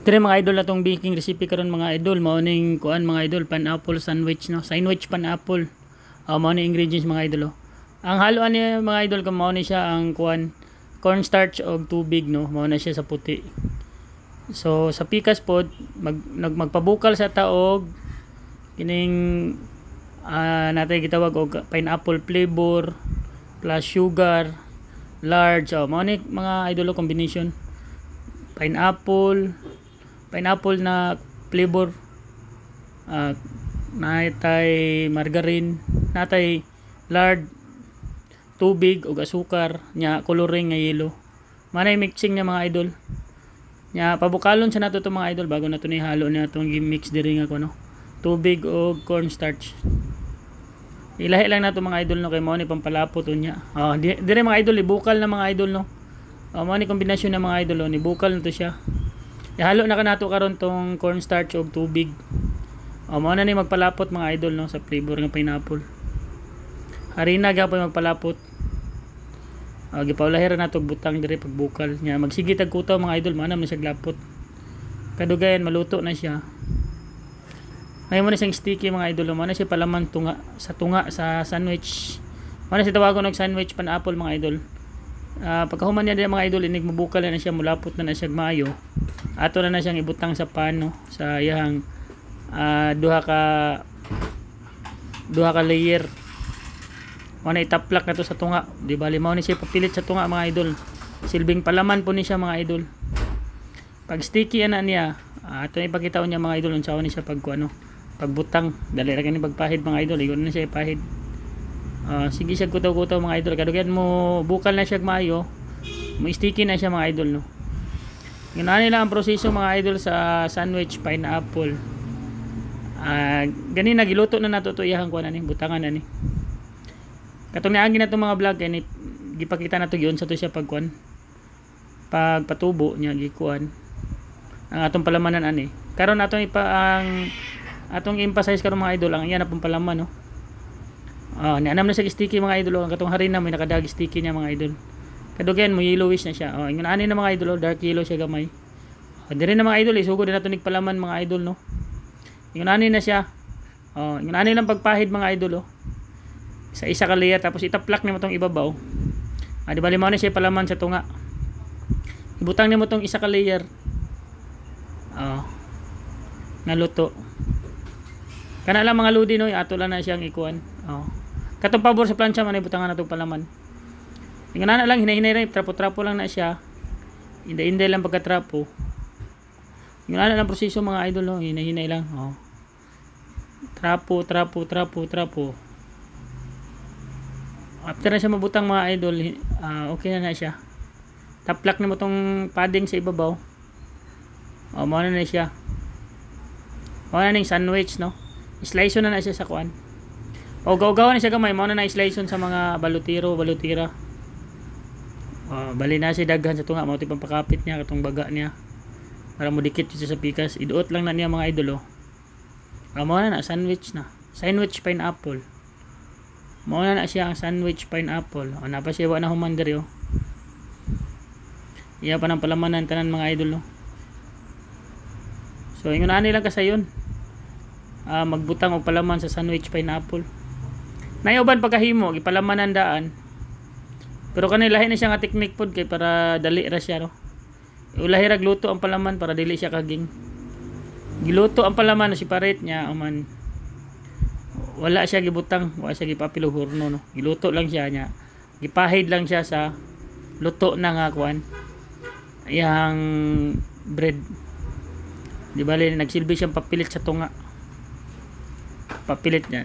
Dire mga idol na tong baking recipe karon mga idol, mao ning kuan mga idol, pineapple sandwich no. Sandwich pineapple. Mao ning ingredients mga idol. Ang haluan niya mga idol kung mao ni siya ang kuan cornstarch og tubig no. Mao na siya sa puti. So sa pikas pod magpabukal sa taog kining natay gitawag og pineapple flavor plus sugar, large. Mao ni mga idol combination. Pineapple na flavor, natay margarine, natay lard, tubig ug asukar nya coloring nga yellow. Manay mixing niya mga idol. Nya pabukalon sa nato to mga idol bago nato ni halo na itong mix diri nga kuno. Tubig ug cornstarch. Ilahi lang nato mga idol no kay mao ni pampalapot unya. Dire mga idol ibukal na mga idol no. Mao ni kombinasyon ng mga idol ni bukal na to siya. Ihalo na kanato karon tong cornstarch ug tubig. Mao na ni magpalapot mga idol no sa flavor ng pineapple. Harina gyapon magpalapot. Gipaulahiran nato og butang dire pagbukal nya magsige tag kutaw mga idol manam na siya glapot. Kadugayan maluto na siya. May mo na siyang sticky mga idol, mo na siya palaman tunga sa sandwich. Mo na siya tawagon og sandwich pineapple mga idol. Pagkahuman niya mga idol inig mabukal na siya, mulapot na siya maayo. Ato na siyang ibutang sa pan no, sa iyang duha ka layer. Mo na itaplak na to sa tunga. Di bali mao ni siya papilit sa tunga mga idol. Silbing palaman po ni siya mga idol. Pag sticky ana niya, ato na ipakita niya mga idol unsaon ni siya pag pagbutang. Dali ra kani pagpahid mga idol, igon na siya ipahid. Sige siya kutaw-kutaw mga idol. Kadugyan mo bukal na siya maayo, mo sticky na siya mga idol no. Ganani lang ang proseso mga idol sa sandwich pineapple. Gani nagiluto na nato to iyang kuan ani, butangan ani. Katong niagi na to mga vlog kay gipakita nato gyud sa to siya pagkuan. Pagpatubo niya gikuan. Ang atong palamanan ani. Karon atong atong emphasize karon mga idol ang iyan na pong palaman no. Nianam na siya sticky mga idol. Ang katong harina may nakadag sticky niya mga idol. Kadugyan mo yellowish na siya. Ingon ani na mga idol, dark yellow siya gamay. Diri na mga idol, isugod na nato nig palaman mga idol no. Ingon ani na siya. Ingon ani lang pagpahid mga idol sa isa ka layer tapos itaplak nimo tong ibabaw. Di bali mao na siya palaman sa tunga. Ibutang nimo tong isa ka layer. Naluto. Kana lang mga ludi no, ato lang na siyang ikuan. Katong pabor sa plancha man ibutangan natong palaman. Ingon na lang hinahinay ra, trapo-trapo lang na siya. Inday-inday lang pagkatrapo. Ingon na lang proseso mga idol no, hinahinay lang. Trapo. After na siya mabutang mga idol, okay na siya. Taplak nimo tong padding sa ibabaw. Mao na siya. Mao na ning sandwich no. Slice na siya sa kuan. Ugaw-ugaw na siya gamay, mao na slice sa mga balutira. Bali na siya daghan sa tunga, mao ti pampakapit niya katong baga niya. Para mo dikit siya sa pikas. Iduot lang na niya mga idol mao na sandwich na. Sandwich pineapple. Mao na siya ang sandwich pineapple. Napa siya wa na human diri Iya pa nang palamanan tanan mga idol So ingon ani lang kasayon. Magbutang og palaman sa sandwich pineapple. Nayuban pagkahimo gipalamanan daan. Pero kanay lahi na siya nga technique pod kay para dali ra siya no. Ulahi ra gluto ang palaman para dili siya kaging. Giluto ang palaman no, si paret niya man. Wala siya gibutang, wala siya gipapilo horno no. Giluto lang siya nya. Gipahid lang siya sa luto na nga kuan. Yang bread. Di bali nagsilbi siyang papilit sa tunga. Papilit niya.